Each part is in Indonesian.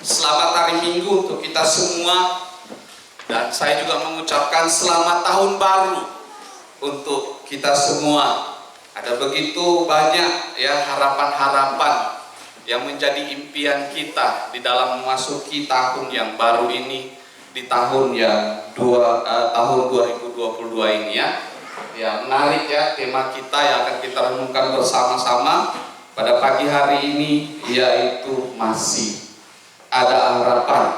Selamat hari Minggu untuk kita semua. Dan saya juga mengucapkan selamat tahun baru untuk kita semua. Ada begitu banyak ya harapan-harapan yang menjadi impian kita di dalam memasuki tahun yang baru ini, di tahun yang tahun 2022 ini ya. Ya, menarik ya tema kita yang akan kita renungkan bersama-sama pada pagi hari ini, yaitu masih ada harapan.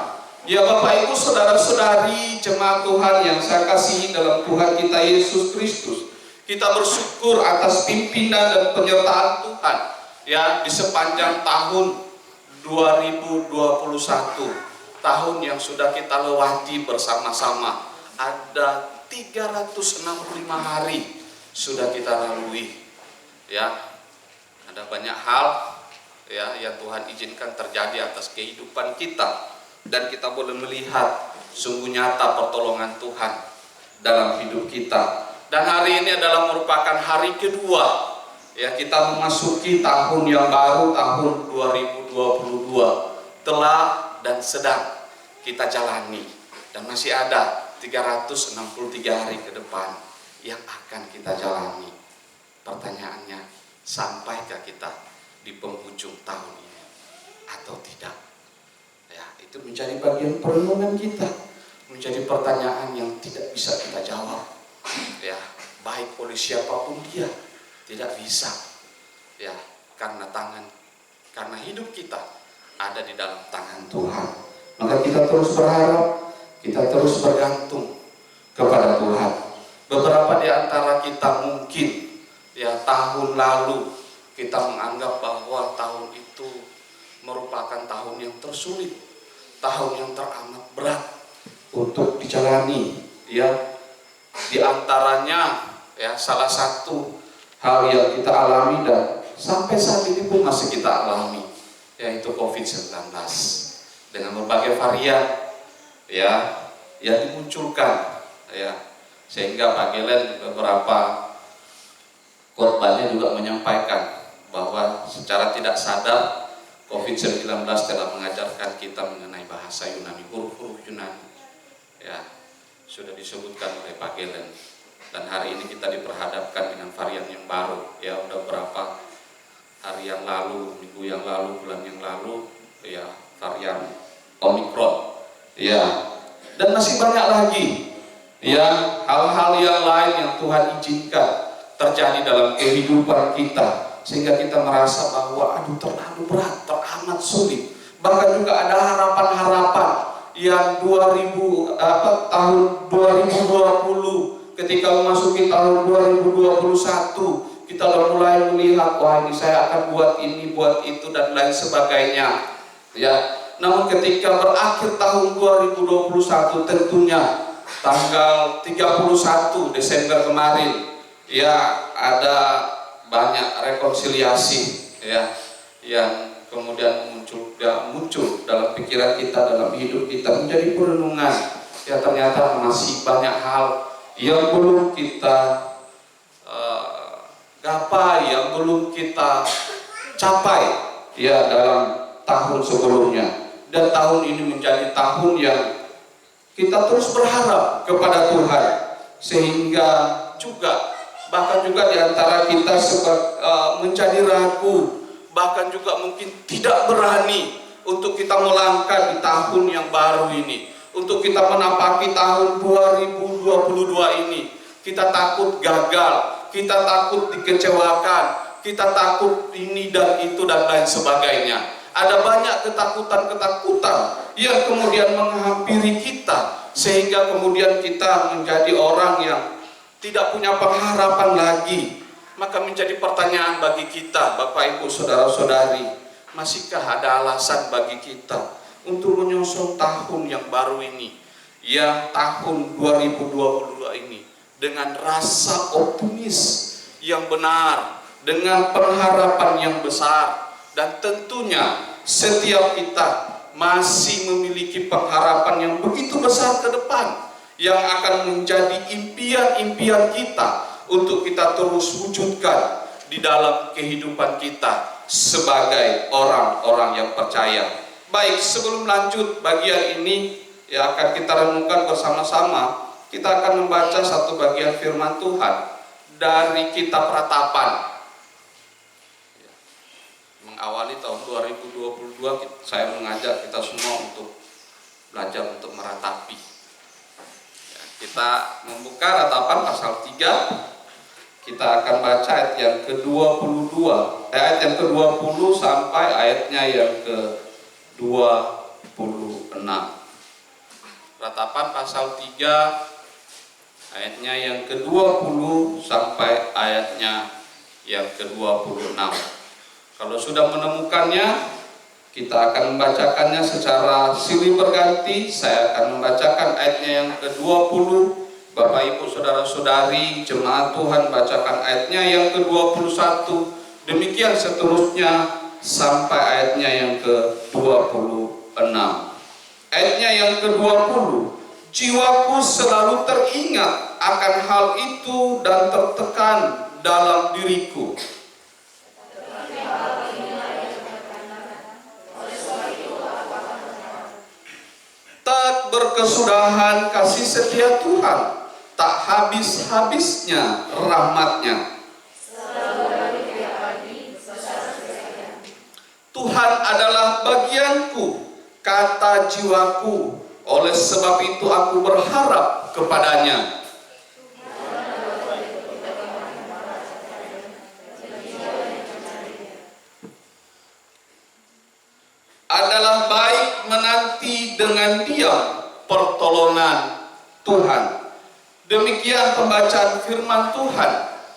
Ya Bapak Ibu saudara-saudari jemaat Tuhan yang saya kasihi dalam Tuhan kita Yesus Kristus, kita bersyukur atas pimpinan dan penyertaan Tuhan ya di sepanjang tahun 2021, tahun yang sudah kita lewati bersama-sama. Ada 365 hari sudah kita lalui ya. Ada banyak hal ya yang Tuhan izinkan terjadi atas kehidupan kita, dan kita boleh melihat sungguh nyata pertolongan Tuhan dalam hidup kita. Dan hari ini adalah merupakan hari kedua ya kita memasuki tahun yang baru, tahun 2022 telah dan sedang kita jalani, dan masih ada 363 hari ke depan yang akan kita jalani. Pertanyaannya, sampaikah kita di penghujung tahun ini atau tidak? Ya, itu menjadi bagian perenungan kita, menjadi pertanyaan yang tidak bisa kita jawab. Ya, baik oleh siapapun dia, tidak bisa. Ya, karena hidup kita ada di dalam tangan Tuhan. Maka kita terus berharap, kita terus bergantung kepada Tuhan. Beberapa di antara kita mungkin ya tahun lalu kita menganggap bahwa tahun itu merupakan tahun yang tersulit, tahun yang teramat berat untuk dijalani ya. Di antaranya ya salah satu hal yang kita alami dan sampai saat ini pun masih kita alami, yaitu COVID-19 dengan berbagai varian ya yang dimunculkan ya, sehingga Pak Gelen beberapa khotbahnya juga menyampaikan bahwa secara tidak sadar COVID-19 telah mengajarkan kita mengenai bahasa Yunani, huruf-huruf Yunani ya, sudah disebutkan oleh Pak Gelen. Dan hari ini kita diperhadapkan dengan varian yang baru ya. Udah berapa hari yang lalu, minggu yang lalu, bulan yang lalu ya, varian Omicron ya. Dan masih banyak lagi ya hal-hal yang lain yang Tuhan izinkan terjadi dalam kehidupan kita, sehingga kita merasa bahwa aduh terlalu berat, teramat sulit. Bahkan juga ada harapan-harapan yang tahun 2020 ketika memasuki tahun 2021 kita mulai melihat, wah ini saya akan buat ini, buat itu dan lain sebagainya ya. Namun ketika berakhir tahun 2021, tentunya tanggal 31 Desember kemarin ya, ada banyak rekonsiliasi ya yang kemudian muncul dalam pikiran kita, dalam hidup kita, menjadi perenungan ya. Ternyata masih banyak hal yang belum kita gapai, yang belum kita capai ya dalam tahun sebelumnya. Dan tahun ini menjadi tahun yang kita terus berharap kepada Tuhan, sehingga juga bahkan juga di antara kita menjadi ragu, bahkan juga mungkin tidak berani untuk kita melangkah di tahun yang baru ini, untuk kita menapaki tahun 2022 ini. Kita takut gagal, kita takut dikecewakan, kita takut ini dan itu dan lain sebagainya. Ada banyak ketakutan-ketakutan yang kemudian menghampiri kita, sehingga kemudian kita menjadi orang yang tidak punya pengharapan lagi. Maka menjadi pertanyaan bagi kita, Bapak Ibu saudara-saudari, masihkah ada alasan bagi kita untuk menyosong tahun yang baru ini, ya tahun 2022 ini, dengan rasa optimis yang benar, dengan pengharapan yang besar. Dan tentunya setiap kita masih memiliki pengharapan yang begitu besar ke depan, yang akan menjadi impian-impian kita untuk kita terus wujudkan di dalam kehidupan kita sebagai orang-orang yang percaya. Baik, sebelum lanjut bagian ini ya akan kita renungkan bersama-sama. Kita akan membaca satu bagian firman Tuhan dari kitab Ratapan. Mengawali tahun 2022 saya mengajak kita semua untuk belajar untuk meratapi. Ya, kita membuka Ratapan pasal 3. Kita akan baca ayat yang ke-22, ayat yang ke-20 sampai ayatnya yang ke-26. Ratapan pasal 3 ayatnya yang ke-20 sampai ayatnya yang ke-26. Kalau sudah menemukannya, kita akan membacakannya secara silih berganti. Saya akan membacakan ayatnya yang ke-20. Bapak Ibu Saudara-saudari jemaat Tuhan bacakan ayatnya yang ke-21. Demikian seterusnya sampai ayatnya yang ke-26. Ayatnya yang ke-20. Jiwaku selalu teringat akan hal itu dan tertekan dalam diriku. Tak berkesudahan kasih setia Tuhan, tak habis-habisnya rahmatnya. Tuhan adalah bagianku, kata jiwaku, oleh sebab itu aku berharap kepadanya. Adalah baik menanti dengan diam pertolongan Tuhan. Demikian pembacaan firman Tuhan.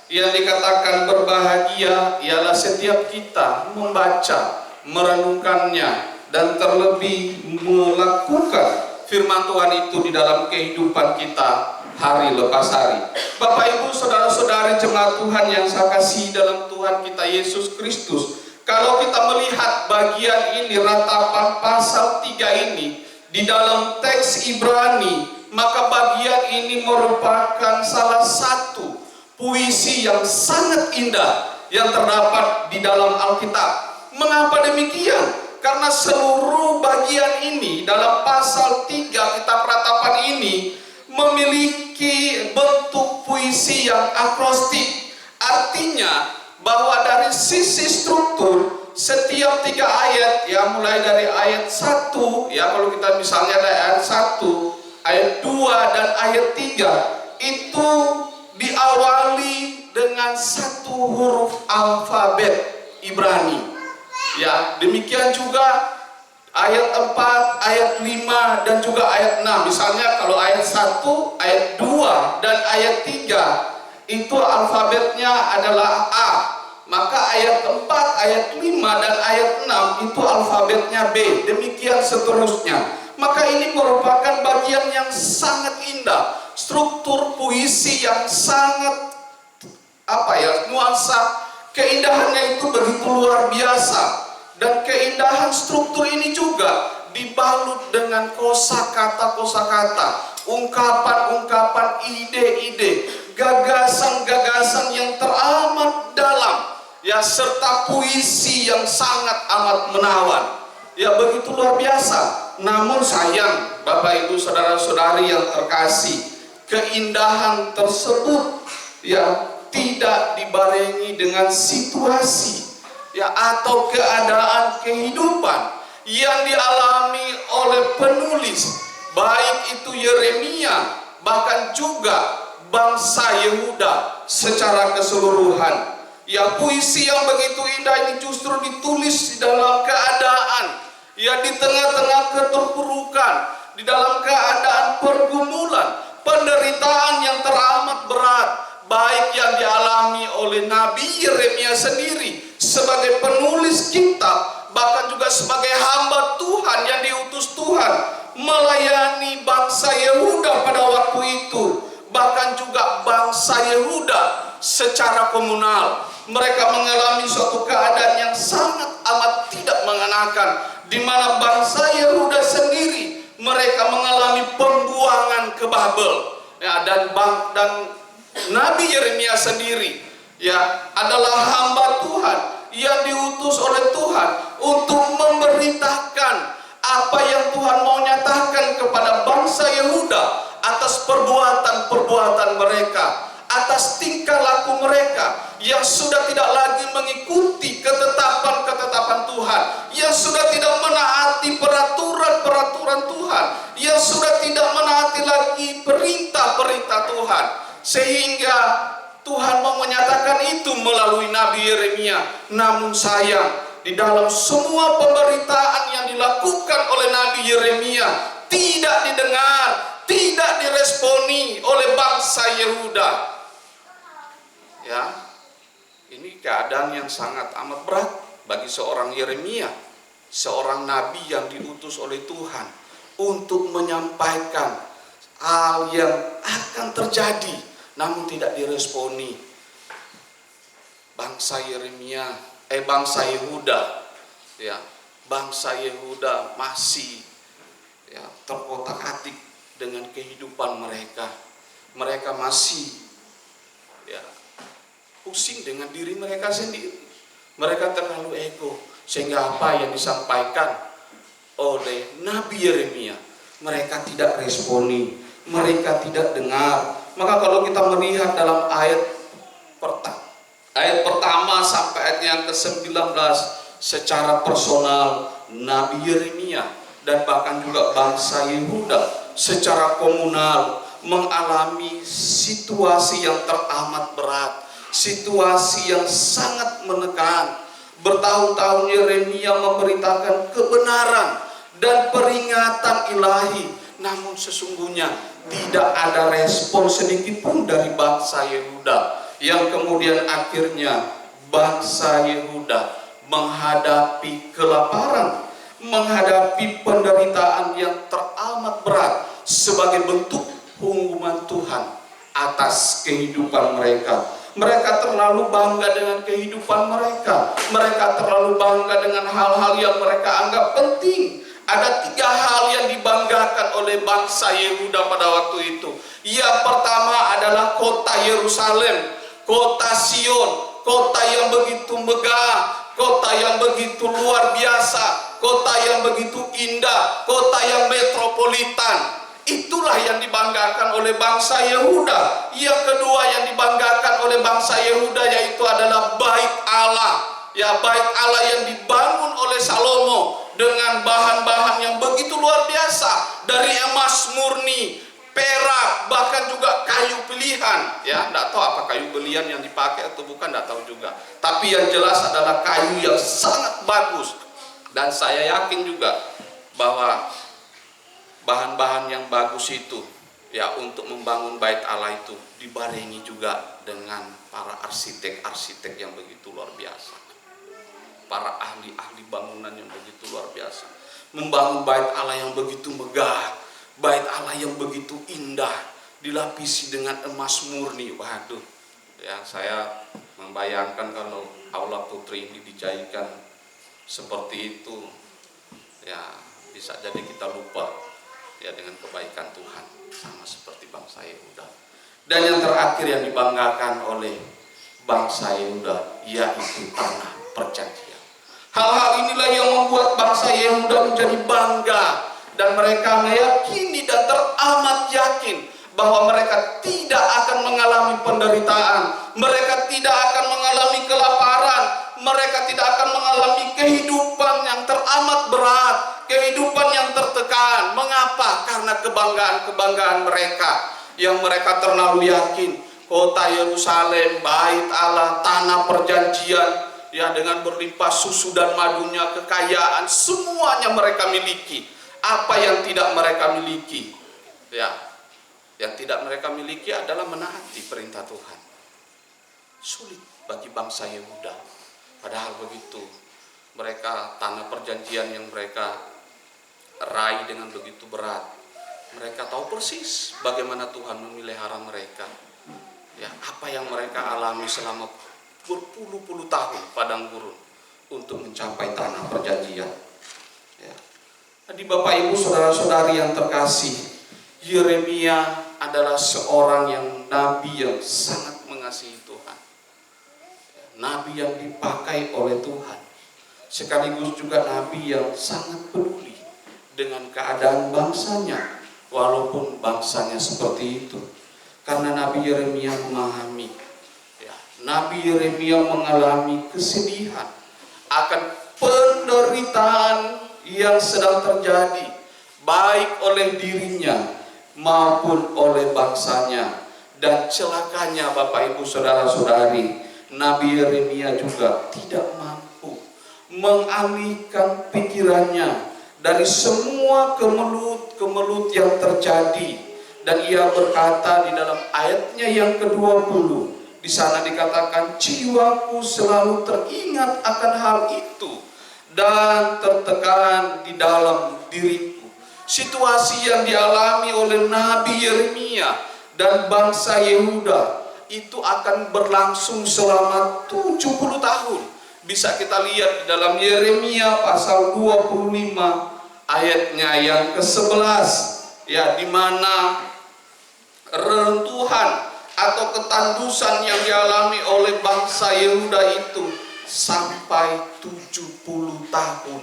Yang dikatakan berbahagia ialah setiap kita membaca, merenungkannya, dan terlebih melakukan firman Tuhan itu di dalam kehidupan kita hari lepas hari. Bapak Ibu Saudara-saudari jemaat Tuhan yang saya kasihi dalam Tuhan kita Yesus Kristus, kalau kita melihat bagian ini, Ratapan pasal 3 ini di dalam teks Ibrani, maka bagian ini merupakan salah satu puisi yang sangat indah yang terdapat di dalam Alkitab. Mengapa demikian? Karena seluruh bagian ini dalam pasal 3 kitab Ratapan ini memiliki bentuk puisi yang akrostik. Artinya bahwa dari sisi struktur setiap 3 ayat, ya mulai dari ayat 1, ya kalau kita misalnya ada ayat 1, ayat 2 dan ayat 3 itu diawali dengan satu huruf alfabet Ibrani. Ya, demikian juga ayat 4, ayat 5 dan juga ayat 6. Misalnya kalau ayat 1, ayat 2 dan ayat 3 itu alfabetnya adalah A. Maka ayat 4, ayat 5 dan ayat 6 itu alfabetnya B. Demikian seterusnya. Maka ini merupakan bagian yang sangat indah, struktur puisi yang sangat nuansa keindahannya itu begitu luar biasa. Dan keindahan struktur ini juga dibalut dengan kosakata, ungkapan-ungkapan, ide-ide, gagasan-gagasan yang teramat dalam, ya, serta puisi yang sangat amat menawan. Ya, begitu luar biasa. Namun sayang, Bapak Ibu Saudara-saudari yang terkasih, keindahan tersebut ya tidak dibarengi dengan situasi, ya, atau keadaan kehidupan yang dialami oleh penulis, baik itu Yeremia, bahkan juga bangsa Yehuda secara keseluruhan. Ya, puisi yang begitu indah ini justru ditulis di dalam keadaan, ya, di tengah-tengah keterpurukan, di dalam keadaan pergumulan, penderitaan yang teramat berat, baik yang dialami oleh Nabi Yeremia sendiri sebagai penulis kitab, bahkan juga sebagai hamba Tuhan yang diutus Tuhan melayani bangsa Yehuda pada waktu itu. Bahkan juga bangsa Yehuda secara komunal, mereka mengalami suatu keadaan yang sangat amat tidak mengenakan, di mana bangsa Yehuda sendiri mereka mengalami pembuangan ke Babel, ya, dan Nabi Yeremia sendiri, ya, adalah hamba Tuhan yang diutus oleh Tuhan untuk memberitakan apa yang Tuhan mau nyatakan kepada bangsa Yehuda atas perbuatan-perbuatan mereka, atas tingkah laku mereka yang sudah tidak lagi mengikuti ketetapan-ketetapan Tuhan, yang sudah tidak menaati peraturan-peraturan Tuhan, yang sudah tidak menaati lagi perintah-perintah Tuhan. Sehingga Tuhan mau menyatakan itu melalui Nabi Yeremia. Namun sayang, di dalam semua pemberitaan yang dilakukan oleh Nabi Yeremia tidak didengar, tidak diresponi oleh bangsa Yehuda. Ya, ini keadaan yang sangat amat berat bagi seorang Yeremia, seorang nabi yang diutus oleh Tuhan untuk menyampaikan hal yang akan terjadi, namun tidak diresponi. Bangsa bangsa Yehuda, ya, bangsa Yehuda masih ya terkotak-atik dengan kehidupan mereka. Mereka masih ya pusing dengan diri mereka sendiri. Mereka terlalu ego, sehingga apa yang disampaikan oleh Nabi Yeremia mereka tidak responi, mereka tidak dengar. Maka kalau kita melihat dalam ayat pertama sampai ayat yang ke-19, secara personal Nabi Yeremia dan bahkan juga bangsa Yehuda secara komunal mengalami situasi yang teramat berat, situasi yang sangat menekan. Bertahun-tahun Yeremia memberitakan kebenaran dan peringatan ilahi, namun sesungguhnya tidak ada respon sedikit pun dari bangsa Yehuda, yang kemudian akhirnya bangsa Yehuda menghadapi kelaparan, menghadapi penderitaan yang teramat berat sebagai bentuk pengumuman Tuhan atas kehidupan mereka. Mereka terlalu bangga dengan kehidupan mereka. Mereka terlalu bangga dengan hal-hal yang mereka anggap penting. Ada 3 hal yang dibanggakan oleh bangsa Yehuda pada waktu itu. Yang pertama adalah kota Yerusalem, kota Sion, kota yang begitu megah, kota yang begitu luar biasa, kota yang begitu indah, kota yang metropolitan. Itulah yang dibanggakan oleh bangsa Yehuda. Yang kedua yang dibanggakan oleh bangsa Yehuda yaitu adalah bait Allah. Ya, bait Allah yang dibangun oleh Salomo dengan bahan-bahan yang begitu luar biasa, dari emas murni, perak, bahkan juga kayu pilihan. Ya, tidak tahu apa kayu pilihan yang dipakai atau bukan, tidak tahu juga. Tapi yang jelas adalah kayu yang sangat bagus. Dan saya yakin juga bahwa bahan-bahan yang bagus itu ya untuk membangun bait Allah itu dibarengi juga dengan para arsitek-arsitek yang begitu luar biasa, para ahli-ahli bangunan yang begitu luar biasa, membangun bait Allah yang begitu megah, bait Allah yang begitu indah, dilapisi dengan emas murni. Waduh, ya saya membayangkan kalau Aula Putri ini dijadikan seperti itu, ya bisa jadi kita lupa ya dengan kebaikan Tuhan, sama seperti bangsa Yehuda. Dan yang terakhir yang dibanggakan oleh bangsa Yehuda yaitu tanah perjanjian. Hal-hal inilah yang membuat bangsa Yehuda menjadi bangga, dan mereka meyakini dan teramat yakin bahwa mereka tidak akan mengalami penderitaan, mereka tidak akan mengalami kelaparan, mereka tidak akan mengalami kehidupan yang teramat berat, kehidupan yang tertekan. Mengapa? Karena kebanggaan-kebanggaan mereka, yang mereka terlalu yakin kota Yerusalem, bait Allah, tanah perjanjian, ya dengan berlimpah susu dan madunya, kekayaan, semuanya mereka miliki. Apa yang tidak mereka miliki? Ya, yang tidak mereka miliki adalah menaati perintah Tuhan. Sulit bagi bangsa Yehuda. Padahal begitu, mereka tanah perjanjian yang mereka raih dengan begitu berat. Mereka tahu persis bagaimana Tuhan memelihara mereka. Ya, apa yang mereka alami selama berpuluh-puluh tahun padang gurun untuk mencapai tanah perjanjian. Ya. Jadi Bapak Ibu saudara-saudari yang terkasih, Yeremia adalah seorang yang nabi yang sangat mengasihi Tuhan. Nabi yang dipakai oleh Tuhan, sekaligus juga nabi yang sangat peduli keadaan bangsanya, walaupun bangsanya seperti itu. Karena Nabi Yeremia memahami, ya, Nabi Yeremia mengalami kesedihan akan penderitaan yang sedang terjadi, baik oleh dirinya maupun oleh bangsanya. Dan celakanya Bapak Ibu Saudara-saudari, Nabi Yeremia juga tidak mampu mengalihkan pikirannya dari semua kemelut-kemelut yang terjadi. Dan ia berkata di dalam ayatnya yang ke-20, di sana dikatakan, jiwaku selalu teringat akan hal itu dan tertekan di dalam diriku. Situasi yang dialami oleh Nabi Yeremia dan bangsa Yehuda itu akan berlangsung selama 70 tahun. Bisa kita lihat di dalam Yeremia pasal 25 ayatnya yang ke-11, ya, di mana reruntuhan atau ketandusan yang dialami oleh bangsa Yehuda itu sampai 70 tahun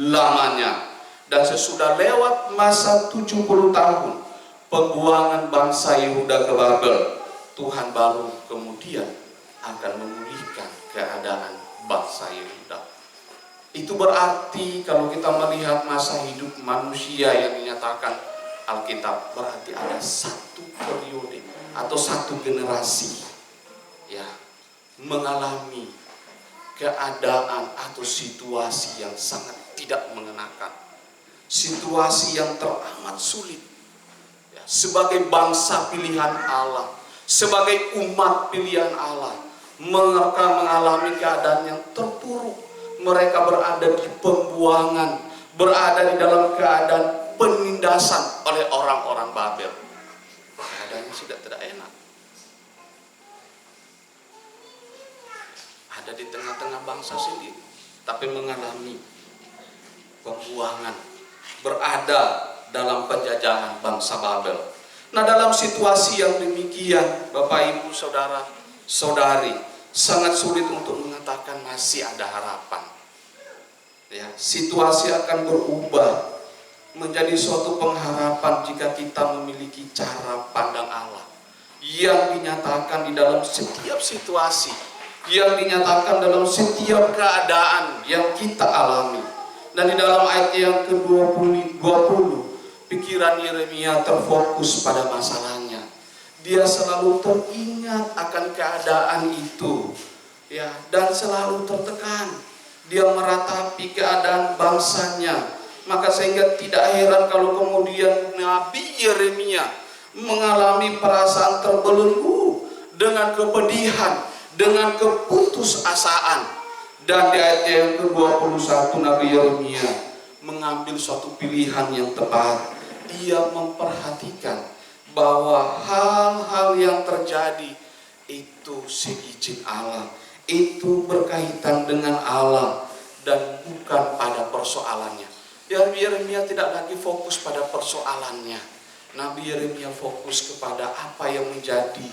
lamanya. Dan sesudah lewat masa 70 tahun pembuangan bangsa Yehuda ke Babel, Tuhan baru kemudian akan memulihkan keadaan bangsa Yehuda. Itu berarti kalau kita melihat masa hidup manusia yang dinyatakan Alkitab, berarti ada satu periode atau satu generasi, ya, mengalami keadaan atau situasi yang sangat tidak mengenakan, situasi yang teramat sulit. Sebagai bangsa pilihan Allah, sebagai umat pilihan Allah, mereka mengalami keadaan yang terpuruk. Mereka berada di pembuangan, berada di dalam keadaan penindasan oleh orang-orang Babel. Keadaannya sudah tidak enak. Ada di tengah-tengah bangsa sendiri, tapi mengalami pembuangan, berada dalam penjajahan bangsa Babel. Nah, dalam situasi yang demikian, Bapak Ibu Saudara Saudari, sangat sulit untuk mengatakan masih ada harapan. Ya, situasi akan berubah menjadi suatu pengharapan jika kita memiliki cara pandang Allah yang dinyatakan di dalam setiap situasi, yang dinyatakan dalam setiap keadaan yang kita alami. Dan di dalam ayat yang ke-20, pikiran Yeremia terfokus pada masalahnya. Dia selalu teringat akan keadaan itu, ya, dan selalu tertekan. Dia meratapi keadaan bangsanya. Maka sehingga tidak heran kalau kemudian Nabi Yeremia mengalami perasaan terbelenggu dengan kepedihan, dengan keputusasaan. Dan di ayat yang ke-21 Nabi Yeremia mengambil suatu pilihan yang tepat. Dia memperhatikan bahwa hal-hal yang terjadi itu seizin Allah, itu berkaitan dengan Allah dan bukan pada persoalannya. Nabi Yeremia tidak lagi fokus pada persoalannya. Nabi Yeremia fokus kepada apa yang menjadi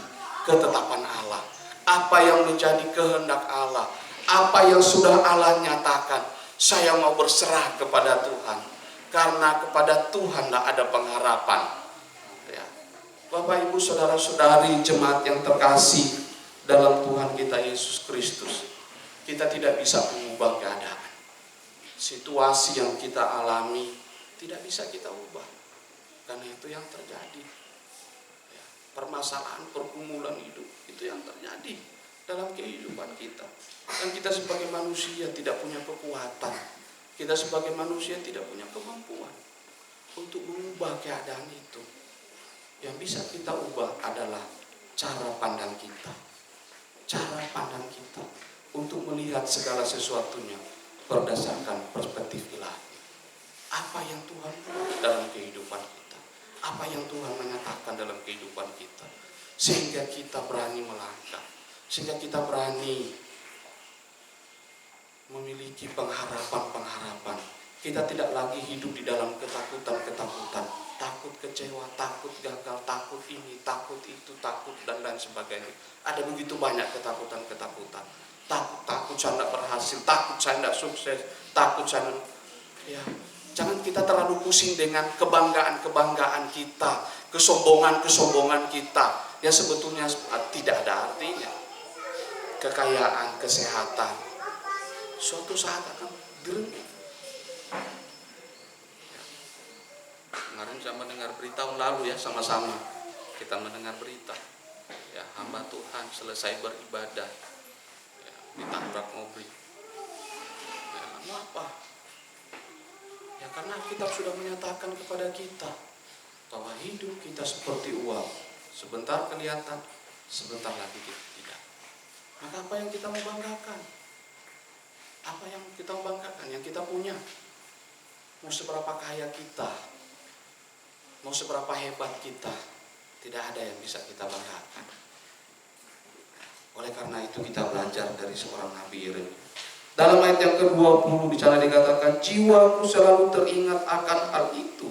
ketetapan Allah, apa yang menjadi kehendak Allah, apa yang sudah Allah nyatakan. Saya mau berserah kepada Tuhan, karena kepada Tuhanlah ada pengharapan. Ya. Bapak Ibu Saudara-saudari jemaat yang terkasih dalam Tuhan kita Yesus Kristus, kita tidak bisa mengubah keadaan. Situasi yang kita alami tidak bisa kita ubah, karena itu yang terjadi. Ya. Permasalahan pergumulan hidup itu yang terjadi dalam kehidupan kita. Dan kita sebagai manusia tidak punya kekuatan, kita sebagai manusia tidak punya kemampuan untuk mengubah keadaan itu. Yang bisa kita ubah adalah cara pandang kita, cara pandang kita untuk melihat segala sesuatunya berdasarkan perspektif ilahi. Apa yang Tuhan buat dalam kehidupan kita, apa yang Tuhan menyatakan dalam kehidupan kita, sehingga kita berani melangkah, sehingga kita berani memiliki pengharapan-pengharapan. Kita tidak lagi hidup di dalam ketakutan-ketakutan, takut kecewa, takut gagal, takut ini, takut itu, takut dan lain sebagainya. Ada begitu banyak ketakutan-ketakutan. Takut saya tidak berhasil, takut saya tidak sukses, takut saya, ya, Jangan kita terlalu pusing dengan kebanggaan-kebanggaan kita, kesombongan-kesombongan kita yang sebetulnya tidak ada artinya. Kekayaan, kesehatan, suatu saat akan berhenti. Kemarin saya mendengar berita tahun lalu ya, sama-sama kita mendengar berita. Ya, hamba Tuhan selesai beribadah, ya, ditabrak mobil. Ya, mau apa? Ya karena Alkitab sudah menyatakan kepada kita bahwa hidup kita seperti uap, sebentar kelihatan, sebentar lagi tidak. Maka apa yang kita mau banggakan? Apa yang kita mau banggakan? Yang kita punya. Mau seberapa kaya kita, mau seberapa hebat kita, tidak ada yang bisa kita banggakan. Oleh karena itu kita belajar dari seorang Nabi Yeremia. Dalam ayat yang ke-20 di sana dikatakan, jiwaku selalu teringat akan hal itu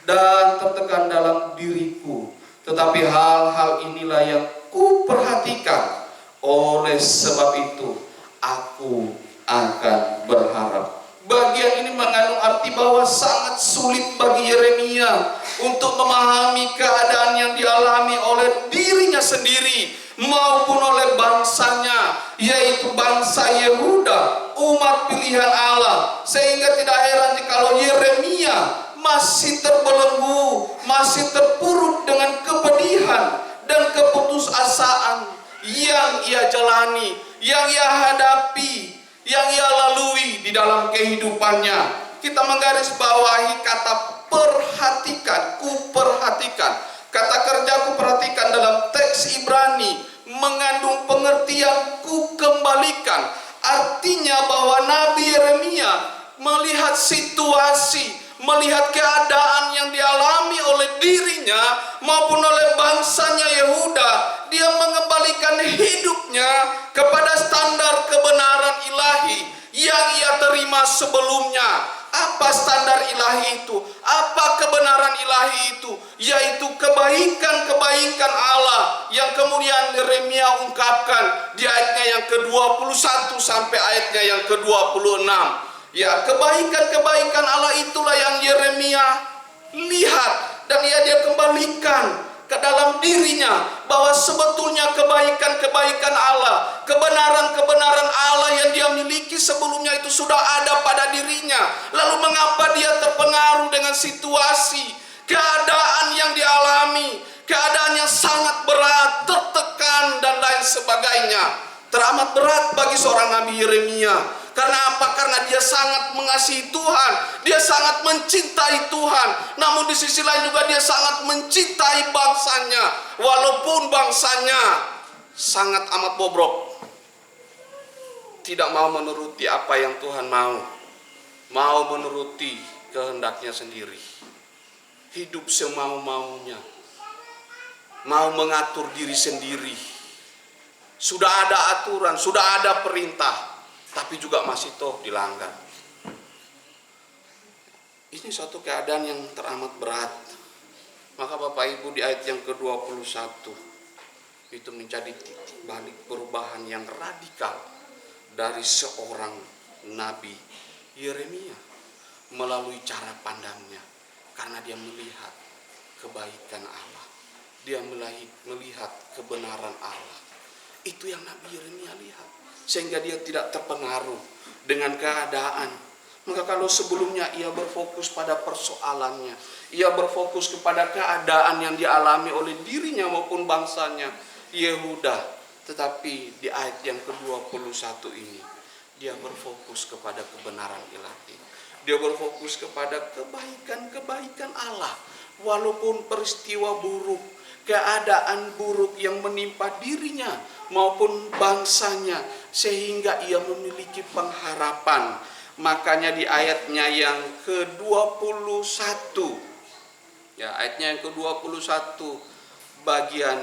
dan tertekan dalam diriku. Tetapi hal-hal inilah yang kuperhatikan. Oleh sebab itu aku akan berharap. Bagian ini mengandung arti bahwa sangat sulit bagi Yeremia untuk memahami keadaan yang dialami oleh dirinya sendiri maupun oleh bangsanya, yaitu bangsa Yehuda, umat pilihan Allah. Sehingga tidak heran jikalau Yeremia masih terbelenggu, masih terpuruk dengan kepedihan dan keputusasaan yang ia jalani, yang ia hadapi, yang ia lalui di dalam kehidupannya. Kita menggarisbawahi kata perhatikan, kuperhatikan. Kata kerja kuperhatikan dalam teks Ibrani mengandung pengertian kukembalikan. Artinya bahwa Nabi Yeremia melihat situasi, melihat keadaan yang dialami oleh dirinya maupun oleh bangsanya Yehuda. Dia mengembalikan hidupnya kepada standar kebenaran ilahi yang ia terima sebelumnya. Apa standar ilahi itu? Apa kebenaran ilahi itu? Yaitu kebaikan-kebaikan Allah yang kemudian Yeremia ungkapkan di ayatnya yang ke-21 sampai ayatnya yang ke-26. Ya, kebaikan-kebaikan Allah itulah yang Yeremia lihat dan dia kembalikan ke dalam dirinya, bahwa sebetulnya kebaikan-kebaikan Allah, kebenaran-kebenaran Allah yang dia miliki sebelumnya itu sudah ada pada dirinya. Lalu mengapa dia terpengaruh dengan situasi, keadaan yang dialami, keadaan yang sangat berat, tertekan dan lain sebagainya. Teramat berat bagi seorang Nabi Yeremia. Karena apa? Karena dia sangat mengasihi Tuhan, dia sangat mencintai Tuhan. Namun di sisi lain juga dia sangat mencintai bangsanya, walaupun bangsanya sangat amat bobrok, tidak mau menuruti apa yang Tuhan mau menuruti kehendaknya sendiri, hidup semau-maunya, mau mengatur diri sendiri. Sudah ada aturan, sudah ada perintah, tapi juga masih toh dilanggar. Ini suatu keadaan yang teramat berat. Maka Bapak Ibu di ayat yang ke-21 itu menjadi titik balik perubahan yang radikal dari seorang Nabi Yeremia melalui cara pandangnya. Karena dia melihat kebaikan Allah, dia melihat kebenaran Allah. Itu yang Nabi Yeremia lihat, sehingga dia tidak terpengaruh dengan keadaan. Maka kalau sebelumnya ia berfokus pada persoalannya, ia berfokus kepada keadaan yang dialami oleh dirinya maupun bangsanya Yehuda, tetapi di ayat yang ke-21 ini dia berfokus kepada kebenaran ilahi. Dia berfokus kepada kebaikan-kebaikan Allah, walaupun peristiwa buruk, keadaan buruk yang menimpa dirinya maupun bangsanya, sehingga ia memiliki pengharapan. Makanya di ayatnya yang ke-21, ya ayatnya yang ke-21 bagian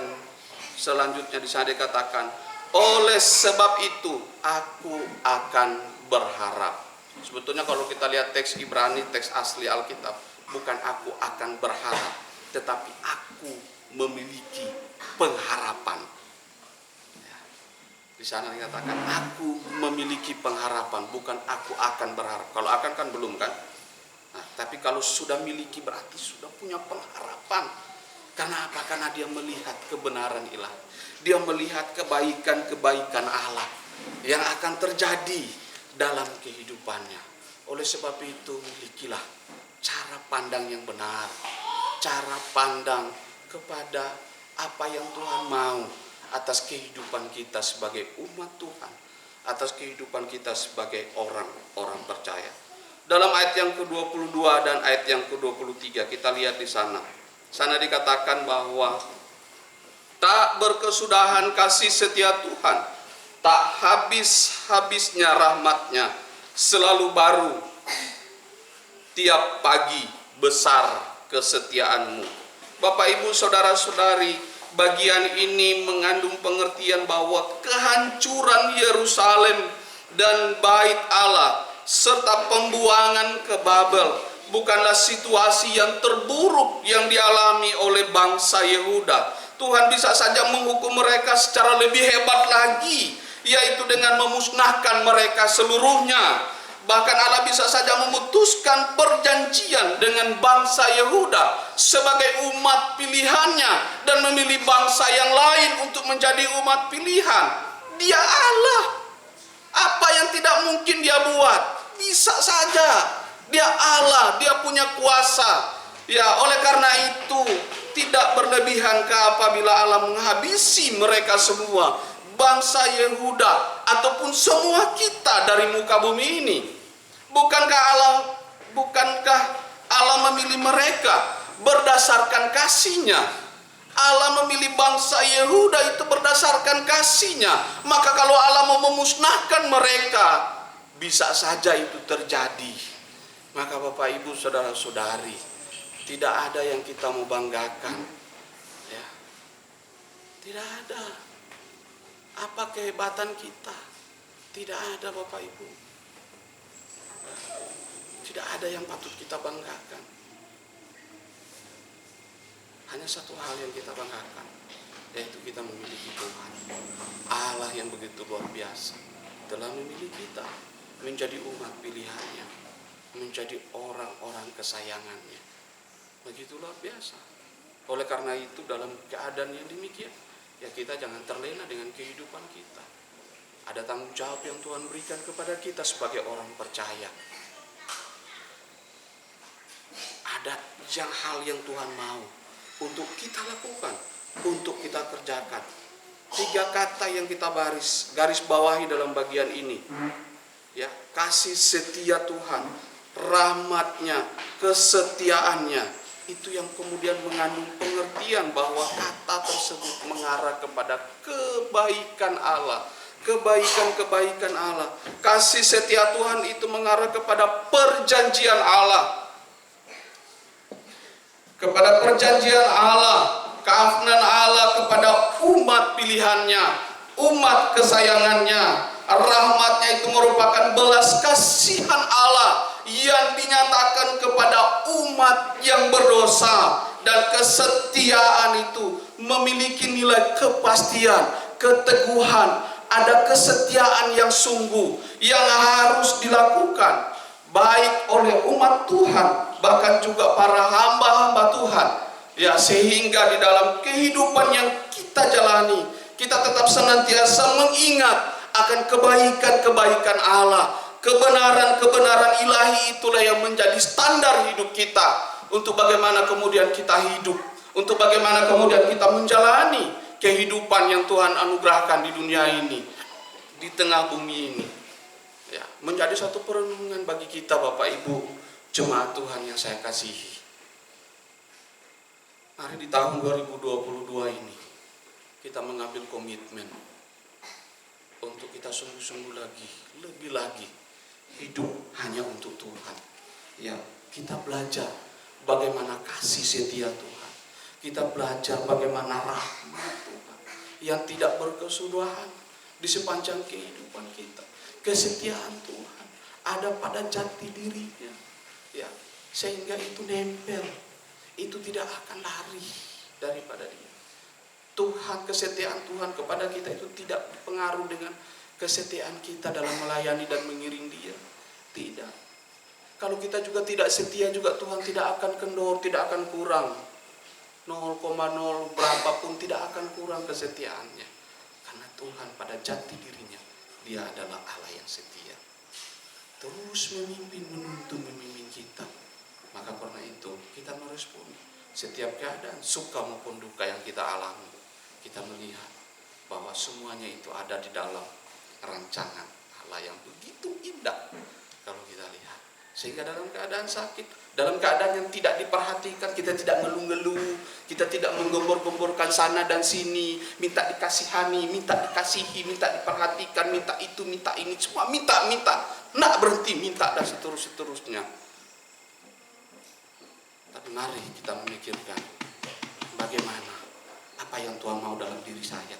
selanjutnya di sana dikatakan, oleh sebab itu aku akan berharap. Sebetulnya kalau kita lihat teks Ibrani, teks asli Alkitab, bukan aku akan berharap, tetapi aku memiliki pengharapan. Di sana dikatakan aku memiliki pengharapan, bukan aku akan berharap. Kalau akan kan belum kan? Nah, Tapi kalau sudah miliki berarti sudah punya pengharapan. Karena apa? Karena dia melihat kebenaran ilahi. Dia melihat kebaikan-kebaikan Allah yang akan terjadi dalam kehidupannya. Oleh sebab itu, milikilah cara pandang yang benar. Cara pandang kepada apa yang Tuhan mau atas kehidupan kita sebagai umat Tuhan, atas kehidupan kita sebagai orang-orang percaya. Dalam ayat yang ke-22 dan ayat yang ke-23 kita lihat di sana. Sana dikatakan bahwa tak berkesudahan kasih setia Tuhan, tak habis-habisnya rahmatnya, selalu baru tiap pagi, besar kesetiaanmu. Bapak, Ibu, saudara-saudari, bagian ini mengandung pengertian bahwa kehancuran Yerusalem dan bait Allah serta pembuangan ke Babel bukanlah situasi yang terburuk yang dialami oleh bangsa Yehuda. Tuhan bisa saja menghukum mereka secara lebih hebat lagi, yaitu dengan memusnahkan mereka seluruhnya. Bahkan Allah bisa saja memutuskan perjanjian dengan bangsa Yehuda sebagai umat pilihannya dan memilih bangsa yang lain untuk menjadi umat pilihan. Dia Allah. Apa yang tidak mungkin dia buat? Bisa saja. Dia Allah, dia punya kuasa. Ya, oleh karena itu tidak berlebihan apabila Allah menghabisi mereka semua, bangsa Yehuda ataupun semua kita dari muka bumi ini. Bukankah Allah memilih mereka berdasarkan kasih-Nya? Allah memilih bangsa Yehuda itu berdasarkan kasih-Nya. Maka kalau Allah mau memusnahkan mereka, bisa saja itu terjadi. Maka Bapak, Ibu, saudara-saudari, tidak ada yang kita mau banggakan, ya. Tidak ada. Apa kehebatan kita? Tidak ada, Bapak, Ibu. Tidak ada yang patut kita banggakan. Hanya satu hal yang kita banggakan, yaitu kita memiliki Tuhan. Allah yang begitu luar biasa telah memilih kita menjadi umat pilihannya, menjadi orang-orang kesayangannya. Begitu luar biasa. Oleh karena itu dalam keadaan yang demikian, ya kita jangan terlena dengan kehidupan kita. Ada tanggung jawab yang Tuhan berikan kepada kita sebagai orang percaya. Ada hal yang Tuhan mau untuk kita lakukan, untuk kita kerjakan. 3 kata yang kita garis bawahi dalam bagian ini. Ya, kasih setia Tuhan, rahmatnya, kesetiaannya, itu yang kemudian mengandung pengertian bahwa kata tersebut mengarah kepada kebaikan Allah, kebaikan-kebaikan Allah. Kasih setia Tuhan itu mengarah kepada perjanjian Allah, kepada perjanjian Allah, keafnan Allah kepada umat pilihannya, umat kesayangannya. Rahmatnya itu merupakan belas kasihan Allah yang dinyatakan kepada umat yang berdosa. Dan kesetiaan itu memiliki nilai kepastian, keteguhan. Ada kesetiaan yang sungguh yang harus dilakukan baik oleh umat Tuhan, bahkan juga para hamba-hamba Tuhan. Ya, sehingga di dalam kehidupan yang kita jalani, kita tetap senantiasa mengingat akan kebaikan-kebaikan Allah, kebenaran-kebenaran ilahi. Itulah yang menjadi standar hidup kita, untuk bagaimana kemudian kita hidup, untuk bagaimana kemudian kita menjalani kehidupan yang Tuhan anugerahkan di dunia ini, di tengah bumi ini. Ya, menjadi satu perenungan bagi kita, Bapak, Ibu, jemaat Tuhan yang saya kasihi. Mari di tahun 2022 ini kita mengambil komitmen untuk kita sungguh-sungguh lagi, lebih lagi hidup hanya untuk Tuhan. Ya, kita belajar bagaimana kasih setia Tuhan. Kita belajar bagaimana rahmat Tuhan yang tidak berkesudahan di sepanjang kehidupan kita. Kesetiaan Tuhan ada pada jati dirinya, ya, sehingga itu nempel, itu tidak akan lari daripada dia. Tuhan, kesetiaan Tuhan kepada kita itu tidak berpengaruh dengan kesetiaan kita dalam melayani dan mengiring dia. Tidak. Kalau kita juga tidak setia juga Tuhan tidak akan kendor, tidak akan kurang. 0,0 berapapun tidak akan kurang kesetiaannya. Karena Tuhan pada jati dirinya, Dia adalah Allah yang setia. Terus memimpin, menuntun, memimpin kita. Maka karena itu kita merespon setiap keadaan, suka maupun duka yang kita alami. Kita melihat bahwa semuanya itu ada di dalam rancangan Allah yang begitu indah kalau kita lihat. Sehingga dalam keadaan sakit, dalam keadaan yang tidak diperhatikan, kita tidak ngeluh-ngeluh, kita tidak menggembor-gemborkan sana dan sini, minta dikasihani, minta dikasihi, minta diperhatikan, minta itu, minta ini, semua minta, nggak berhenti minta dan seterusnya. Tapi mari kita memikirkan bagaimana, apa yang Tuhan mau dalam diri saya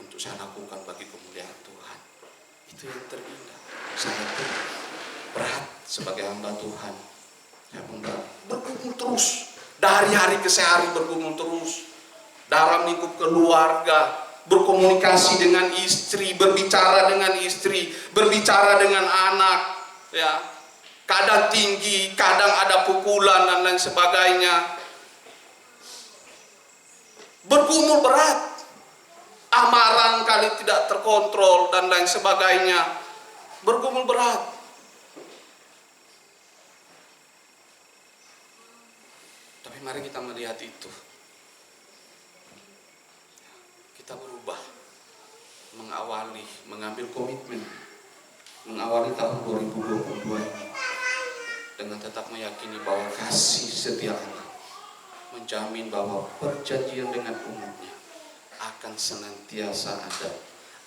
untuk saya lakukan bagi kemuliaan Tuhan. Itu yang terindah. Saya pun berat sebagai hamba Tuhan. Saya pun berat. Bergumul terus. Dari hari ke hari bergumul terus. Dalam lingkup keluarga, berkomunikasi dengan istri, berbicara dengan istri, berbicara dengan anak, ya. Kadang tinggi, kadang ada pukulan dan lain sebagainya. Bergumul berat. Amarah kali tidak terkontrol dan lain sebagainya. Bergumul berat. Tapi mari kita melihat itu. Kita berubah. Mengawali, mengambil komitmen. Mengawali tahun 2022 ini. Dengan tetap meyakini bahwa kasih setia Allah menjamin bahwa perjanjian dengan umatnya akan senantiasa ada,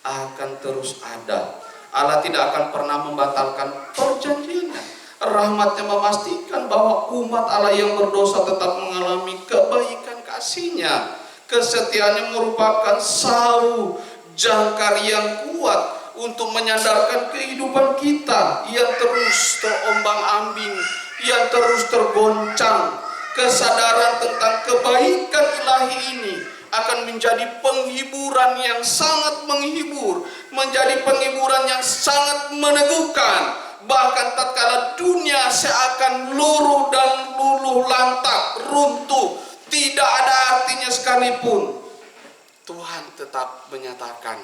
akan terus ada. Allah tidak akan pernah membatalkan perjanjiannya. Rahmatnya memastikan bahwa umat Allah yang berdosa tetap mengalami kebaikan kasih-Nya. Kesetiaannya merupakan sau jangkar yang kuat untuk menyandarkan kehidupan kita yang terus terombang-ambing, yang terus tergoncang. Kesadaran tentang kebaikan ilahi ini akan menjadi penghiburan yang sangat menghibur, menjadi penghiburan yang sangat meneguhkan. Bahkan tatkala dunia seakan luruh dan luluh lantak, runtuh, tidak ada artinya sekalipun, Tuhan tetap menyatakan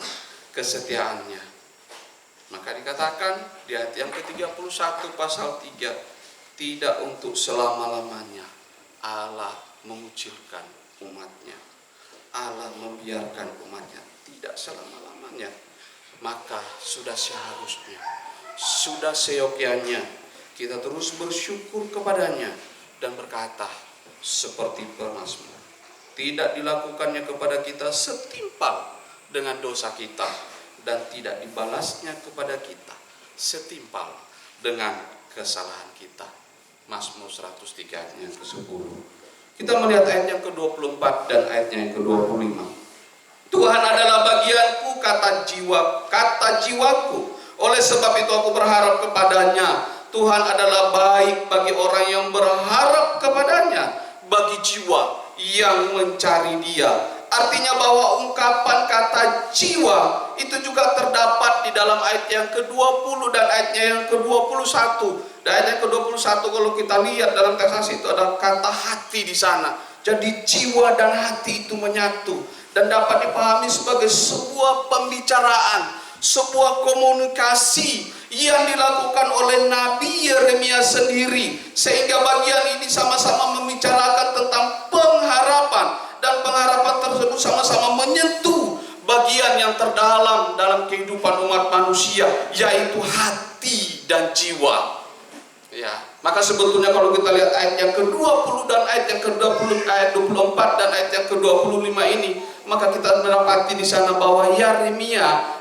kesetiaannya. Maka dikatakan di ayat yang ke-31 pasal 3, tidak untuk selama-lamanya Allah mengucilkan umatnya. Allah membiarkan umatnya tidak selama-lamanya. Maka sudah seharusnya, sudah seyogyanya kita terus bersyukur kepadanya dan berkata seperti pemazmur, tidak dilakukannya kepada kita setimpal dengan dosa kita, dan tidak dibalasnya kepada kita setimpal dengan kesalahan kita. Mazmur 103 ayat yang ke-10. Kita melihat ayat yang ke-24 dan ayatnya yang ke-25. Tuhan adalah bagianku, kata jiwaku. Oleh sebab itu aku berharap kepadanya. Tuhan adalah baik bagi orang yang berharap kepadanya, bagi jiwa yang mencari Dia. Artinya bahwa ungkapan kata jiwa itu juga terdapat di dalam ayat yang ke-20 dan ayatnya yang ke-21. Dan ayat yang ke-21 kalau kita lihat dalam teks itu ada kata hati di sana. Jadi jiwa dan hati itu menyatu dan dapat dipahami sebagai sebuah pembicaraan, sebuah komunikasi yang dilakukan oleh Nabi Yeremia sendiri, sehingga bagian ini sama-sama membicarakan tentang pengharapan. Dan pengharapan tersebut sama-sama menyentuh bagian yang terdalam dalam kehidupan umat manusia, yaitu hati dan jiwa. Ya, maka sebetulnya kalau kita lihat ayat yang ke-20 dan ayat yang ke-20, ayat 24 dan ayat yang ke-25 ini, maka kita mendapati di sana bahwa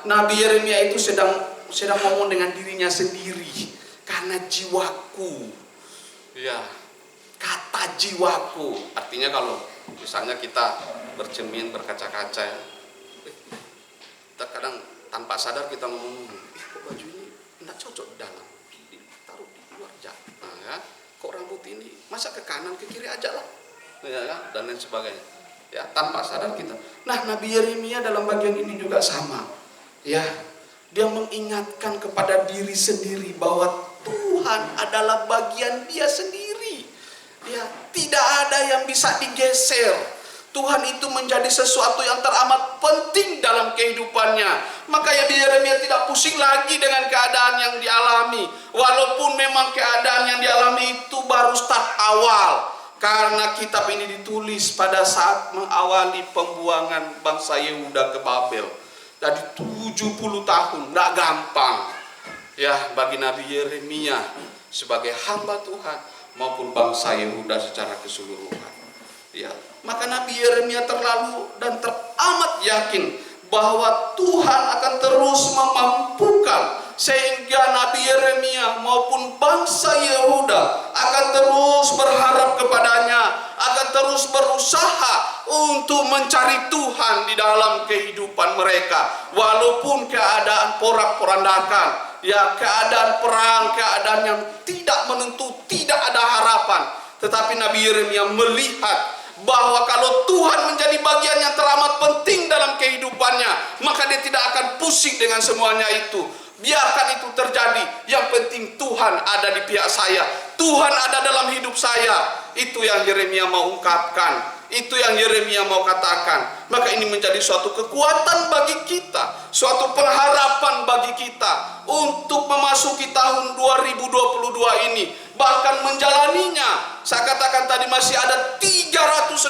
Nabi Yeremia itu sedang ngomong dengan dirinya sendiri, karena jiwaku. Ya, kata jiwaku. Artinya kalau misalnya kita bercermin, berkaca-kaca, terkadang tanpa sadar kita ngomong, kok baju ini tidak cocok di dalam, taruh di luar aja. Nah, ya, kok rambut ini masa ke kanan ke kiri aja lah, ya, dan lain sebagainya. Ya, tanpa sadar kita. Nah, Nabi Yeremia dalam bagian ini juga sama. Ya, dia mengingatkan kepada diri sendiri bahwa Tuhan adalah bagian dia sendiri. Ya, tidak ada yang bisa digeser. Tuhan itu menjadi sesuatu yang teramat penting dalam kehidupannya. Makanya Yeremia tidak pusing lagi dengan keadaan yang dialami. Walaupun memang keadaan yang dialami itu baru start awal. Karena kitab ini ditulis pada saat mengawali pembuangan bangsa Yehuda ke Babel. Jadi 70 tahun, tidak gampang. Ya, bagi Nabi Yeremia sebagai hamba Tuhan maupun bangsa Yehuda secara keseluruhan. Ya, maka Nabi Yeremia terlalu dan teramat yakin bahwa Tuhan akan terus memampukan, sehingga Nabi Yeremia maupun bangsa Yehuda akan terus berharap kepadanya, akan terus berusaha untuk mencari Tuhan di dalam kehidupan mereka, walaupun keadaan porak-porandakan, ya, keadaan perang, keadaan yang tidak menentu, tidak ada harapan. Tetapi Nabi Yeremia melihat bahwa kalau Tuhan menjadi bagian yang teramat penting dalam kehidupannya, maka dia tidak akan pusing dengan semuanya itu. Biarkan itu terjadi. Yang penting Tuhan ada di pihak saya. Tuhan ada dalam hidup saya. Itu yang Yeremia mau ungkapkan. Itu yang Yeremia mau katakan. Maka ini menjadi suatu kekuatan bagi kita, suatu pengharapan bagi kita untuk memasuki tahun 2022 ini, bahkan menjalaninya. Saya katakan tadi masih ada 363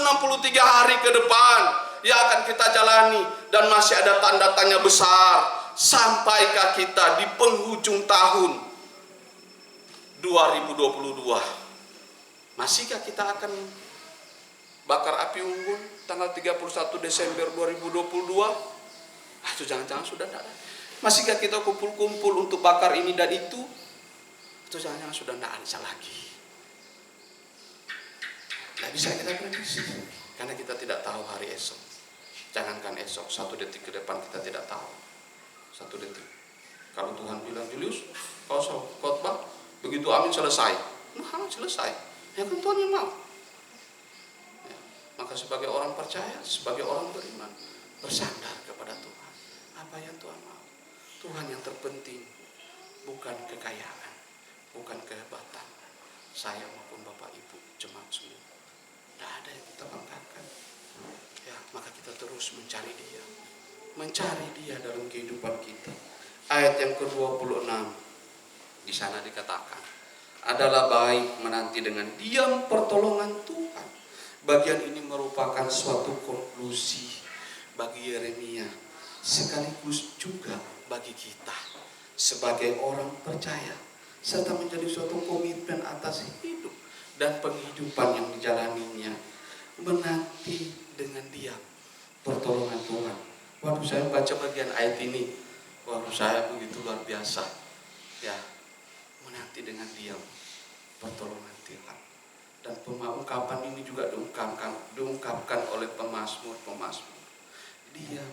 hari ke depan yang akan kita jalani, dan masih ada tanda tanya besar. Sampaikah kita di penghujung tahun 2022? Masihkah kita akan bakar api unggun tanggal 31 Desember 2022? Itu jangan-jangan sudah tidak ada. Masihkah kita kumpul-kumpul untuk bakar ini dan itu? Itu jangan-jangan sudah tidak ada lagi. Tidak bisa kita prediksi, karena kita tidak tahu hari esok. Jangankan esok, 1 detik ke depan kita tidak tahu. 1 detik. Kalau Tuhan bilang, Julius, kau khotbah, begitu amin selesai. Nah, selesai. Ya kan Tuhan yang mau. Ya, maka sebagai orang percaya, sebagai orang beriman, bersandar kepada Tuhan. Apa yang Tuhan mau? Tuhan yang terpenting, bukan kekayaan, bukan kehebatan saya maupun Bapak Ibu jemaat semua. Tidak ada yang kita banggakan. Ya, maka kita terus mencari Dia. Mencari Dia dalam kehidupan kita. Ayat yang ke-26 di sana dikatakan, adalah baik menanti dengan diam pertolongan Tuhan. Bagian ini merupakan suatu konklusi bagi Yeremia, sekaligus juga bagi kita sebagai orang percaya, serta menjadi suatu komitmen atas hidup dan penghidupan yang dijalaninya. Menanti dengan diam pertolongan Tuhan. Waktu saya baca bagian ayat ini, waktu saya begitu luar biasa. Ya, menanti dengan diam pertolongan Tuhan. Dan ungkapan ini juga diungkapkan oleh pemazmur. Diam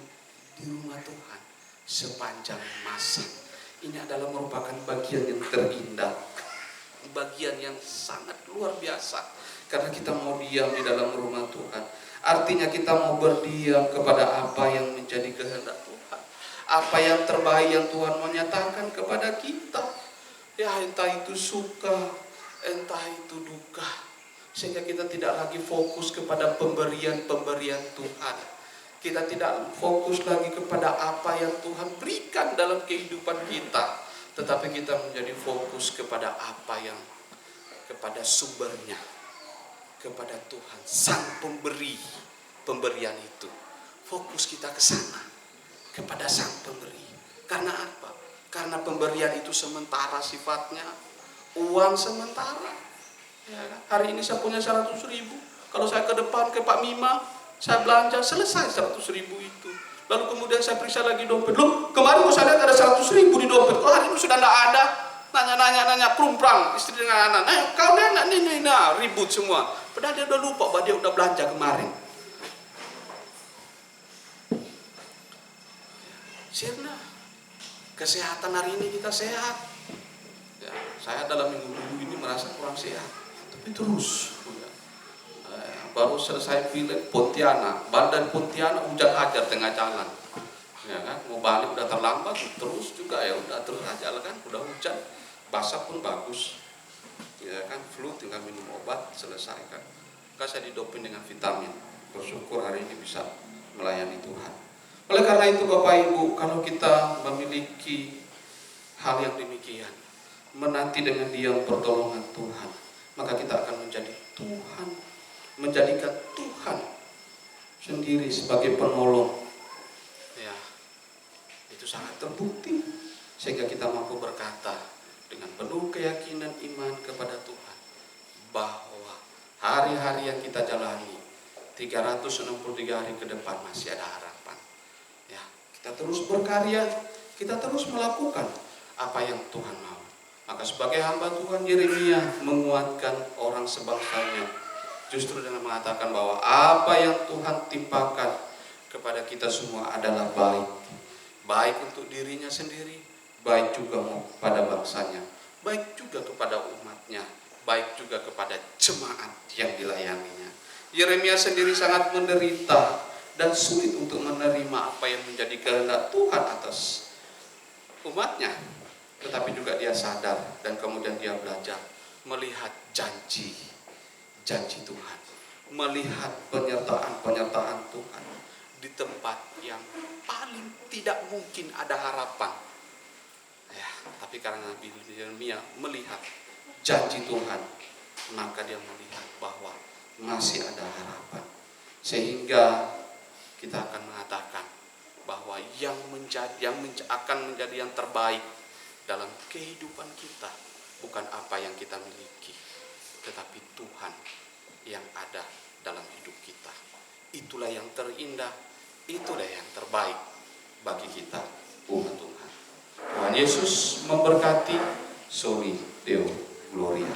di rumah Tuhan sepanjang masa. Ini adalah merupakan bagian yang terindah, bagian yang sangat luar biasa. Karena kita mau diam di dalam rumah Tuhan, artinya kita mau berdiam kepada apa yang menjadi kehendak Tuhan, apa yang terbaik yang Tuhan mau nyatakan kepada kita. Ya, entah itu suka, entah itu duka, sehingga kita tidak lagi fokus kepada pemberian-pemberian Tuhan. Kita tidak fokus lagi kepada apa yang Tuhan berikan dalam kehidupan kita, tetapi kita menjadi fokus kepada apa yang, kepada sumbernya, kepada Tuhan, Sang Pemberi pemberian itu. Fokus kita ke sana, kepada Sang Pemberi. Karena apa? Karena pemberian itu sementara sifatnya, uang sementara. Ya, hari ini saya punya 100.000, kalau saya ke depan ke Pak Mima, saya belanja, selesai 100.000 itu. Lalu kemudian saya periksa lagi dompet. Loh, kemarin saya lihat ada 100.000 di dompet. Kok hari ini sudah tidak ada? Nanya prumprang istri dengan anak. Nah, kau dia nak ini, ribut semua. Padahal dia udah lupa bahwa dia udah belanja kemarin. Sirna, kesehatan hari ini kita sehat. Ya, saya dalam minggu ini merasa kurang sehat, tapi terus. Baru selesai pilek Pontianak, Bandar Pontianak hujan ajar tengah jalan, ya kan, mau balik udah terlambat, terus juga ya udah terus aja lah kan, udah hujan, basah pun bagus, ya kan, flu tinggal minum obat selesai kan. Maka saya didoping dengan vitamin, bersyukur hari ini bisa melayani Tuhan. Oleh karena itu Bapak Ibu, kalau kita memiliki hal yang demikian, menanti dengan diam pertolongan Tuhan, maka kita akan menjadikan Tuhan sendiri sebagai penolong. Ya, itu sangat terbukti, sehingga kita mampu berkata dengan penuh keyakinan iman kepada Tuhan bahwa hari-hari yang kita jalani 363 hari ke depan masih ada harapan. Ya, kita terus berkarya, kita terus melakukan apa yang Tuhan mau. Maka sebagai hamba Tuhan, Yeremia menguatkan orang sebangsanya justru dengan mengatakan bahwa apa yang Tuhan timpakan kepada kita semua adalah baik. Baik untuk dirinya sendiri, baik juga pada bangsanya, baik juga kepada umatnya, baik juga kepada jemaat yang dilayaninya. Yeremia sendiri sangat menderita dan sulit untuk menerima apa yang menjadi kehendak Tuhan atas umatnya. Tetapi juga dia sadar dan kemudian dia belajar melihat janji Tuhan, melihat penyertaan Tuhan di tempat yang paling tidak mungkin ada harapan. Ya, tapi karena Nabi Yeremia melihat janji Tuhan, maka dia melihat bahwa masih ada harapan. Sehingga kita akan mengatakan bahwa yang akan menjadi yang terbaik dalam kehidupan kita bukan apa yang kita miliki, tetapi Tuhan yang ada dalam hidup kita. Itulah yang terindah, itulah yang terbaik bagi kita, umat Tuhan. Tuhan Yesus memberkati. Soli Deo Gloria.